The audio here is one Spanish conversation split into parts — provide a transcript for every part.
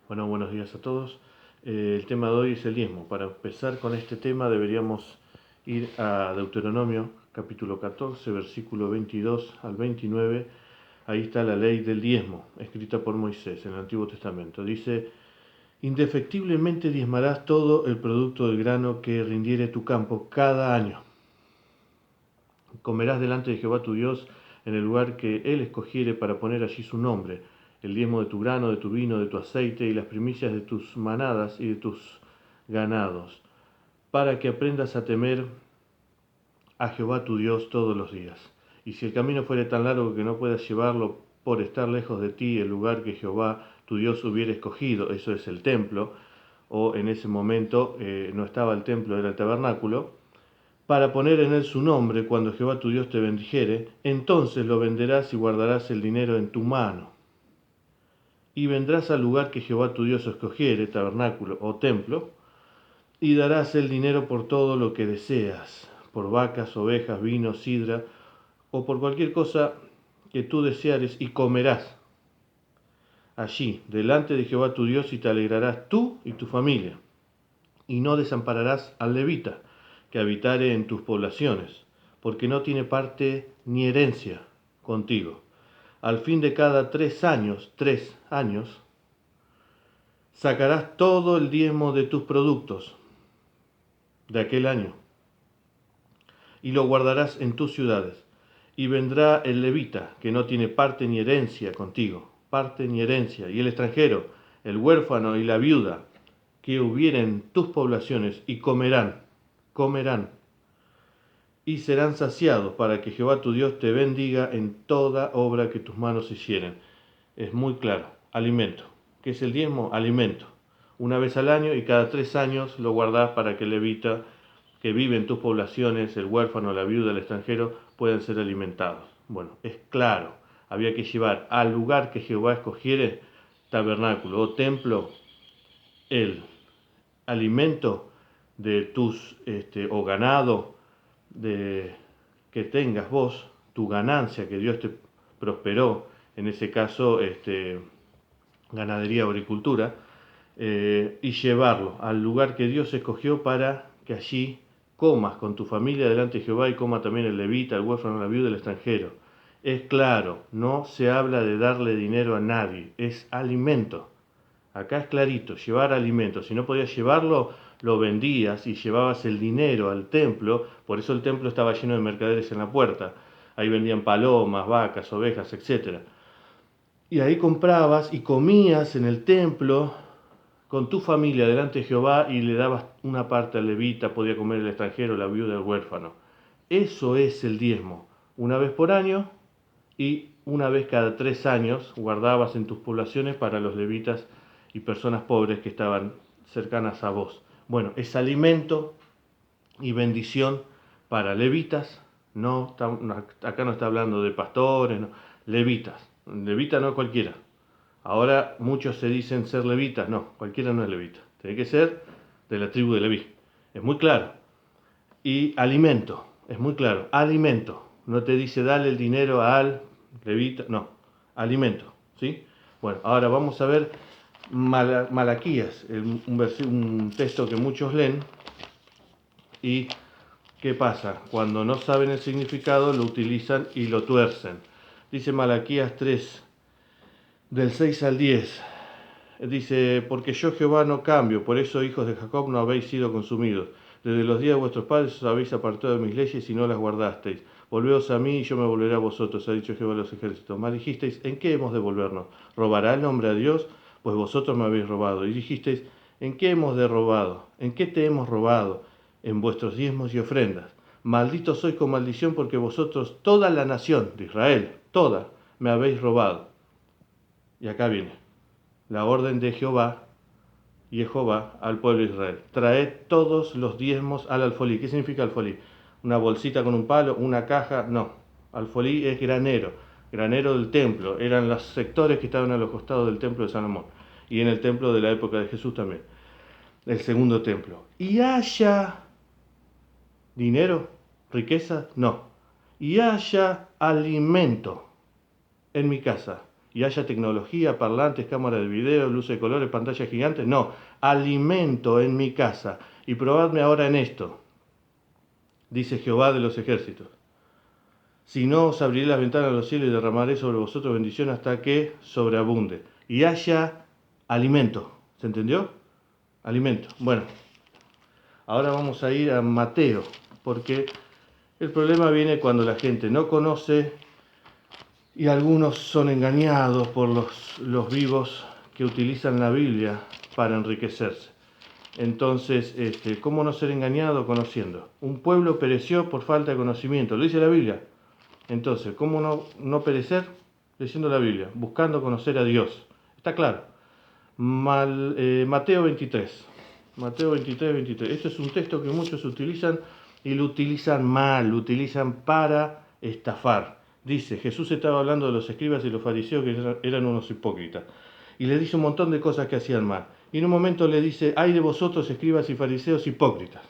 Bueno, buenos días a todos. El tema de hoy es el diezmo. Para empezar con este tema deberíamos ir a Deuteronomio, capítulo 14, versículo 22 al 29. Ahí está la ley del diezmo, escrita por Moisés en el Antiguo Testamento. Dice: indefectiblemente diezmarás todo el producto del grano que rindiere tu campo cada año. Comerás delante de Jehová tu Dios en el lugar que él escogiere para poner allí su nombre, el diezmo de tu grano, de tu vino, de tu aceite y las primicias de tus manadas y de tus ganados, para que aprendas a temer a Jehová tu Dios todos los días. Y si el camino fuere tan largo que no puedas llevarlo por estar lejos de ti el lugar que Jehová tu Dios hubiera escogido, eso es el templo, o en ese momento no estaba el templo, era el tabernáculo, para poner en él su nombre cuando Jehová tu Dios te bendijere, entonces lo venderás y guardarás el dinero en tu mano. Y vendrás al lugar que Jehová tu Dios escogiere, tabernáculo o templo, y darás el dinero por todo lo que deseas, por vacas, ovejas, vino, sidra, o por cualquier cosa que tú deseares, y comerás allí, delante de Jehová tu Dios, y te alegrarás tú y tu familia. Y no desampararás al levita, que habitare en tus poblaciones, porque no tiene parte ni herencia contigo. Al fin de cada 3 años, sacarás todo el diezmo de tus productos de aquel año, y lo guardarás en tus ciudades. Y vendrá el levita, que no tiene parte ni herencia contigo, parte ni herencia, y el extranjero, el huérfano y la viuda, que hubieren en tus poblaciones, y comerán, y serán saciados, para que Jehová tu Dios te bendiga en toda obra que tus manos hicieren. Es muy claro, alimento. ¿Qué es el diezmo? Alimento. Una vez al año y cada 3 años lo guardás para que el levita que vive en tus poblaciones, el huérfano, la viuda, el extranjero, puedan ser alimentados. Bueno, es claro, había que llevar al lugar que Jehová escogiere, tabernáculo o templo, el alimento de tus o ganado que tengas vos, tu ganancia que Dios te prosperó, en ese caso ganadería o agricultura, y llevarlo al lugar que Dios escogió para que allí comas con tu familia delante de Jehová, y coma también el levita, el huérfano, la viuda, el extranjero. Es claro, no se habla de darle dinero a nadie, es alimento. Acá es clarito, llevar alimento. Si no podías llevarlo, lo vendías y llevabas el dinero al templo. Por eso el templo estaba lleno de mercaderes en la puerta. Ahí vendían palomas, vacas, ovejas, etc. Y ahí comprabas y comías en el templo con tu familia delante de Jehová, y le dabas una parte al levita, podía comer el extranjero, la viuda, el huérfano. Eso es el diezmo. Una vez por año y una vez cada 3 años guardabas en tus poblaciones para los levitas y personas pobres que estaban cercanas a vos. Bueno, es alimento y bendición para levitas. No, acá no está hablando de pastores, no, levitas. Levita no cualquiera. Ahora muchos se dicen ser levitas. No, cualquiera no es levita. Tiene que ser de la tribu de Leví. Es muy claro. Y alimento, es muy claro, alimento. No te dice dale el dinero al levita, no, alimento, ¿sí? Bueno, ahora vamos a ver Malaquías, un texto que muchos leen. ¿Y qué pasa? Cuando no saben el significado lo utilizan y lo tuercen. Dice Malaquías 3, del 6 al 10. Dice: porque yo Jehová no cambio, por eso, hijos de Jacob, no habéis sido consumidos. Desde los días de vuestros padres os habéis apartado de mis leyes y no las guardasteis. Volveos a mí y yo me volveré a vosotros, ha dicho Jehová de los ejércitos. Mas dijisteis: ¿en qué hemos de volvernos? ¿Robará el hombre a Dios? Pues vosotros me habéis robado. Y dijisteis: ¿en qué hemos de robado? ¿En qué te hemos robado? En vuestros diezmos y ofrendas. Malditos sois con maldición, porque vosotros, toda la nación de Israel, toda, me habéis robado. Y acá viene la orden de Jehová al pueblo de Israel: traed todos los diezmos al alfolí. ¿Qué significa alfolí? ¿Una bolsita con un palo? ¿Una caja? No. Alfolí es granero, granero del templo. Eran los sectores que estaban a los costados del templo de Salomón. Y en el templo de la época de Jesús también. El segundo templo. ¿Y haya dinero? ¿Riqueza? No. Y haya alimento en mi casa, y haya tecnología, parlantes, cámaras de video, luces de colores, pantallas gigantes. No, alimento en mi casa. Y probadme ahora en esto, dice Jehová de los ejércitos. Si no, os abriré las ventanas de los cielos y derramaré sobre vosotros bendición hasta que sobreabunde. Y haya alimento. ¿Se entendió? Alimento. Bueno, ahora vamos a ir a Mateo, porque el problema viene cuando la gente no conoce y algunos son engañados por los vivos que utilizan la Biblia para enriquecerse. Entonces, ¿cómo no ser engañado? Conociendo. Un pueblo pereció por falta de conocimiento, lo dice la Biblia. Entonces, ¿cómo no perecer? Leyendo la Biblia, buscando conocer a Dios. Está claro. Mateo 23. Mateo 23, 23. Este es un texto que muchos utilizan y lo utilizan mal, lo utilizan para estafar. Dice, Jesús estaba hablando de los escribas y los fariseos que eran unos hipócritas. Y le dice un montón de cosas que hacían mal. Y en un momento le dice, ay de vosotros escribas y fariseos hipócritas,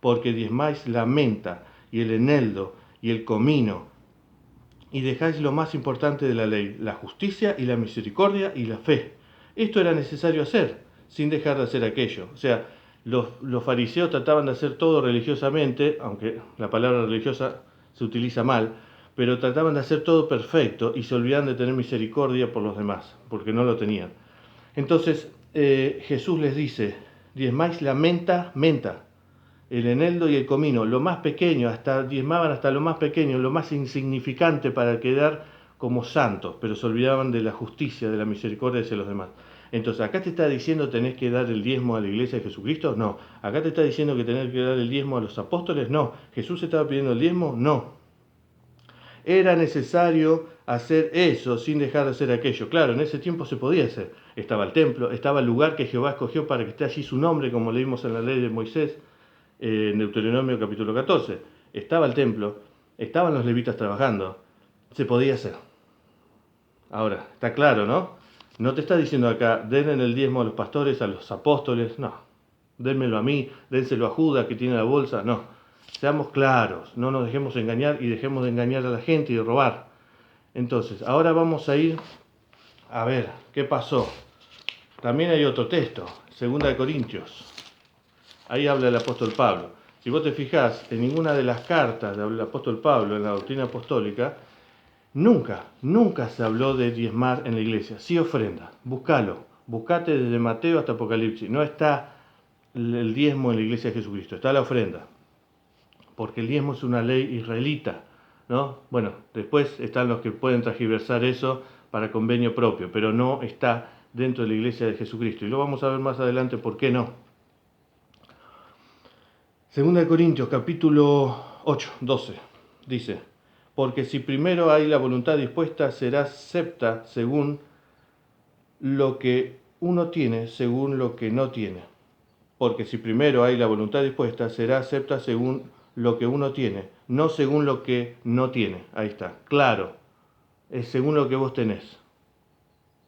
porque diezmáis la menta y el eneldo y el comino, y dejáis lo más importante de la ley, la justicia y la misericordia y la fe. Esto era necesario hacer, sin dejar de hacer aquello. O sea, los fariseos trataban de hacer todo religiosamente, aunque la palabra religiosa se utiliza mal, pero trataban de hacer todo perfecto y se olvidaban de tener misericordia por los demás, porque no lo tenían. Entonces Jesús les dice, diezmáis la menta, el eneldo y el comino, lo más pequeño, diezmaban hasta lo más pequeño, lo más insignificante para quedar como santos, pero se olvidaban de la justicia, de la misericordia hacia los demás. Entonces, ¿acá te está diciendo tenés que dar el diezmo a la iglesia de Jesucristo? No. ¿Acá te está diciendo que tenés que dar el diezmo a los apóstoles? No. ¿Jesús estaba pidiendo el diezmo? No. Era necesario hacer eso sin dejar de hacer aquello. Claro, en ese tiempo se podía hacer. Estaba el templo, estaba el lugar que Jehová escogió para que esté allí su nombre, como leímos en la ley de Moisés, en Deuteronomio capítulo 14. Estaba el templo, estaban los levitas trabajando, se podía hacer. Ahora, está claro, ¿no? No te está diciendo acá, den el diezmo a los pastores, a los apóstoles, no. Dénmelo a mí, dénselo a Judas que tiene la bolsa, no. Seamos claros, no nos dejemos engañar y dejemos de engañar a la gente y de robar. Entonces, ahora vamos a ir a ver qué pasó. También hay otro texto, 2 Corintios. Ahí habla el apóstol Pablo. Si vos te fijás, en ninguna de las cartas del apóstol Pablo en la doctrina apostólica, nunca se habló de diezmar en la iglesia. Sí ofrenda, buscate desde Mateo hasta Apocalipsis. No está el diezmo en la iglesia de Jesucristo, está la ofrenda. Porque el diezmo es una ley israelita, ¿no? Bueno, después están los que pueden transgiversar eso para convenio propio, pero no está dentro de la iglesia de Jesucristo. Y lo vamos a ver más adelante por qué no. 2 Corintios capítulo 8, 12, dice, porque si primero hay la voluntad dispuesta, será acepta según lo que uno tiene, según lo que no tiene. Porque si primero hay la voluntad dispuesta, será acepta según lo que uno tiene, no según lo que no tiene. Ahí está, claro, es según lo que vos tenés.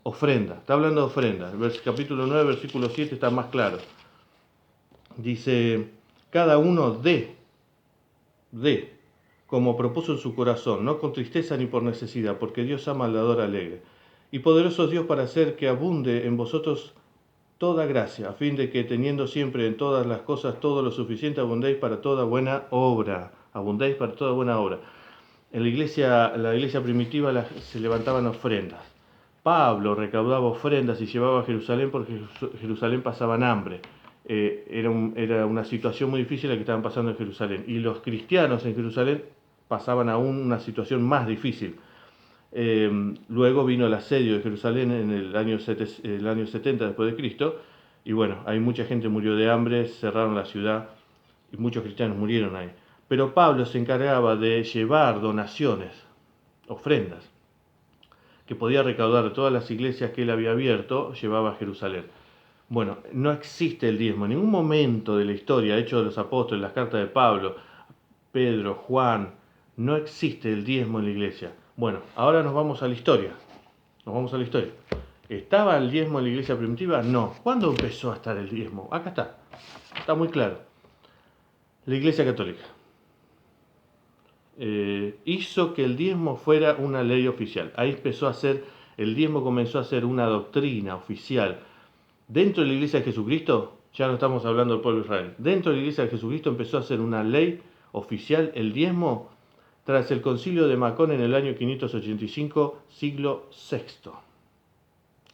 Ofrenda, está hablando de ofrenda. El capítulo 9, versículo 7 está más claro. Dice, cada uno dé, como propuso en su corazón, no con tristeza ni por necesidad, porque Dios ama al dador alegre. Y poderoso es Dios para hacer que abunde en vosotros toda gracia, a fin de que teniendo siempre en todas las cosas todo lo suficiente, abundéis para toda buena obra. Abundéis para toda buena obra. En la iglesia primitiva se levantaban ofrendas. Pablo recaudaba ofrendas y llevaba a Jerusalén porque Jerusalén pasaban hambre. Era una situación muy difícil la que estaban pasando en Jerusalén. Y los cristianos en Jerusalén pasaban aún una situación más difícil. Luego vino el asedio de Jerusalén en el año 70 después de Cristo. Y bueno, ahí mucha gente murió de hambre, cerraron la ciudad y muchos cristianos murieron ahí. Pero Pablo se encargaba de llevar donaciones, ofrendas, que podía recaudar de todas las iglesias que él había abierto, llevaba a Jerusalén. Bueno, no existe el diezmo. En ningún momento de la historia, Hechos de los Apóstoles, las cartas de Pablo, Pedro, Juan, no existe el diezmo en la iglesia. Bueno, ahora nos vamos a la historia. ¿Estaba el diezmo en la iglesia primitiva? No. ¿Cuándo empezó a estar el diezmo? Acá está. Está muy claro. La iglesia católica hizo que el diezmo fuera una ley oficial. Ahí empezó a ser El diezmo comenzó a ser una doctrina oficial. Dentro de la Iglesia de Jesucristo, ya no estamos hablando del pueblo de Israel, dentro de la Iglesia de Jesucristo empezó a ser una ley oficial el diezmo tras el concilio de Macón en el año 585, siglo VI.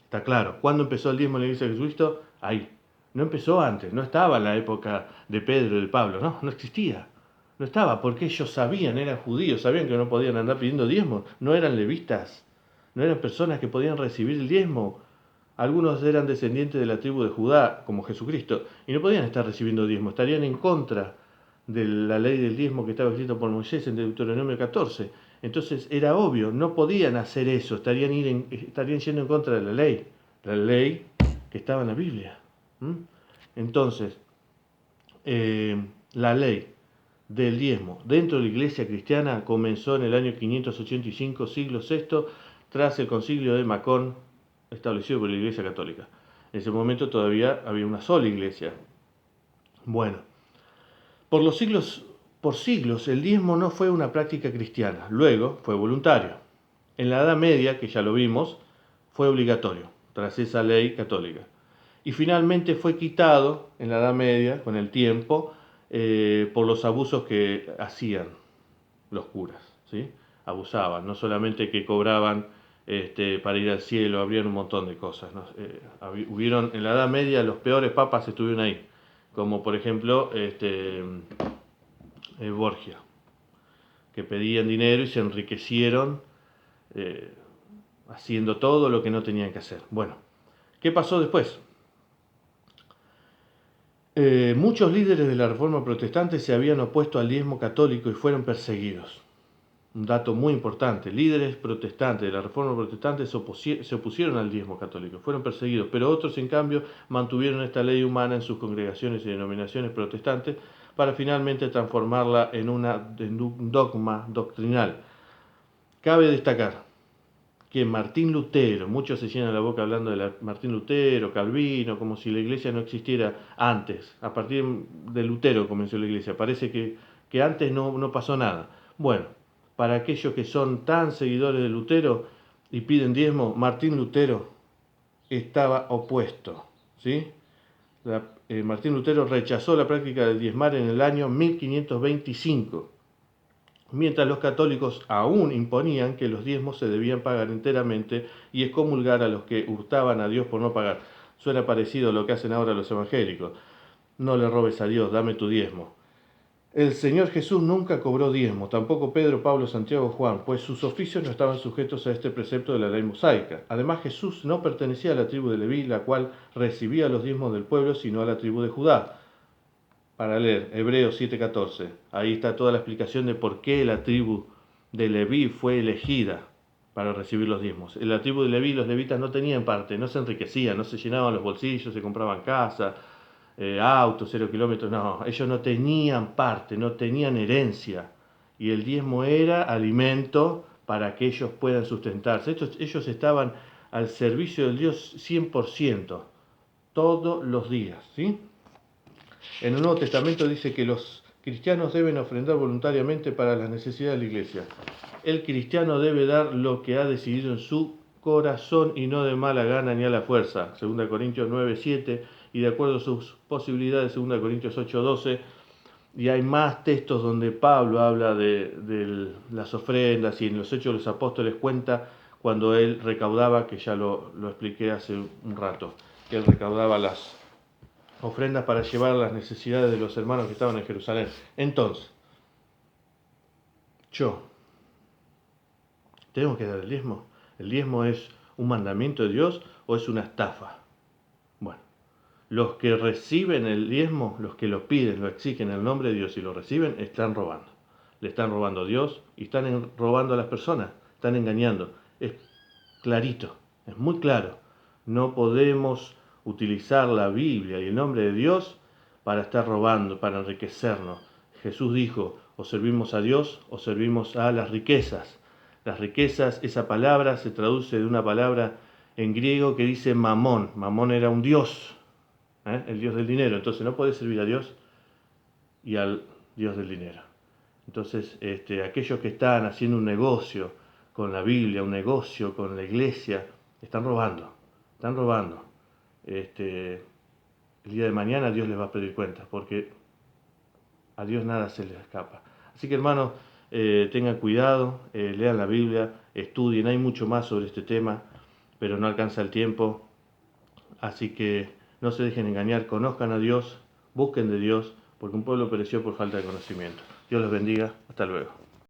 Está claro, ¿cuándo empezó el diezmo en la Iglesia de Jesucristo? Ahí. No empezó antes, no estaba en la época de Pedro y de Pablo, no existía. No estaba, porque ellos sabían, eran judíos, sabían que no podían andar pidiendo diezmo, no eran levitas, no eran personas que podían recibir el diezmo. Algunos eran descendientes de la tribu de Judá, como Jesucristo, y no podían estar recibiendo diezmo, estarían en contra de la ley del diezmo que estaba escrito por Moisés en Deuteronomio 14. Entonces era obvio, no podían hacer eso, estarían yendo en contra de la ley que estaba en la Biblia. Entonces, la ley del diezmo dentro de la iglesia cristiana comenzó en el año 585, siglo VI, tras el concilio de Macón, establecido por la Iglesia Católica. En ese momento todavía había una sola iglesia. Bueno, por siglos el diezmo no fue una práctica cristiana, luego fue voluntario. En la Edad Media, que ya lo vimos, fue obligatorio, tras esa ley católica. Y finalmente fue quitado en la Edad Media, con el tiempo, por los abusos que hacían los curas, ¿sí? Abusaban, no solamente que cobraban para ir al cielo, habrían un montón de cosas, ¿no? Hubieron en la Edad Media, los peores papas estuvieron ahí, como por ejemplo Borgia, que pedían dinero y se enriquecieron haciendo todo lo que no tenían que hacer. Bueno, ¿qué pasó después? Muchos líderes de la Reforma Protestante se habían opuesto al diezmo católico y fueron perseguidos. Un dato muy importante, líderes protestantes de la Reforma Protestante se opusieron al diezmo católico, fueron perseguidos, pero otros en cambio mantuvieron esta ley humana en sus congregaciones y denominaciones protestantes para finalmente transformarla en un dogma doctrinal. Cabe destacar que Martín Lutero, muchos se llenan la boca hablando de Martín Lutero, Calvino, como si la iglesia no existiera antes. A partir de Lutero comenzó la iglesia, parece que antes no pasó nada. Bueno, para aquellos que son tan seguidores de Lutero y piden diezmo, Martín Lutero estaba opuesto, ¿sí? Martín Lutero rechazó la práctica de diezmar en el año 1525, mientras los católicos aún imponían que los diezmos se debían pagar enteramente y excomulgar a los que hurtaban a Dios por no pagar. Suena parecido a lo que hacen ahora los evangélicos. No le robes a Dios, dame tu diezmo. El Señor Jesús nunca cobró diezmo, tampoco Pedro, Pablo, Santiago, Juan, pues sus oficios no estaban sujetos a este precepto de la ley mosaica. Además, Jesús no pertenecía a la tribu de Leví, la cual recibía los diezmos del pueblo, sino a la tribu de Judá. Para leer, Hebreos 7:14, ahí está toda la explicación de por qué la tribu de Leví fue elegida para recibir los diezmos. En la tribu de Leví los levitas no tenían parte, no se enriquecían, no se llenaban los bolsillos, se compraban casas, autos, 0 kilómetros, no, ellos no tenían parte, no tenían herencia, y el diezmo era alimento para que ellos puedan sustentarse. Ellos estaban al servicio del Dios 100%, todos los días, ¿sí? En el Nuevo Testamento dice que los cristianos deben ofrendar voluntariamente para las necesidades de la iglesia. El cristiano debe dar lo que ha decidido en su corazón y no de mala gana ni a la fuerza. 2 Corintios 9:7, y de acuerdo a sus posibilidades, 2 Corintios 8:12, y hay más textos donde Pablo habla de las ofrendas, y en los Hechos de los Apóstoles cuenta cuando él recaudaba, que ya lo expliqué hace un rato, que él recaudaba las ofrendas para llevar las necesidades de los hermanos que estaban en Jerusalén. Entonces, ¿tenemos que dar el diezmo? ¿El diezmo es un mandamiento de Dios o es una estafa? Bueno, los que reciben el diezmo, los que lo piden, lo exigen en el nombre de Dios y lo reciben, están robando. Le están robando a Dios y están robando a las personas, están engañando. Es clarito, es muy claro. No podemos utilizar la Biblia y el nombre de Dios para estar robando, para enriquecernos. Jesús dijo, o servimos a Dios o servimos a las riquezas. Las riquezas, esa palabra se traduce de una palabra en griego que dice mamón. Mamón era un dios, el dios del dinero. Entonces no podés servir a Dios y al dios del dinero. Entonces aquellos que están haciendo un negocio con la Biblia, un negocio, con la iglesia, están robando, están robando. El día de mañana Dios les va a pedir cuentas, porque a Dios nada se les escapa. Así que hermanos, tengan cuidado, lean la Biblia, estudien, hay mucho más sobre este tema, pero no alcanza el tiempo. Así que no se dejen engañar, conozcan a Dios, busquen de Dios, porque un pueblo pereció por falta de conocimiento. Dios los bendiga, hasta luego.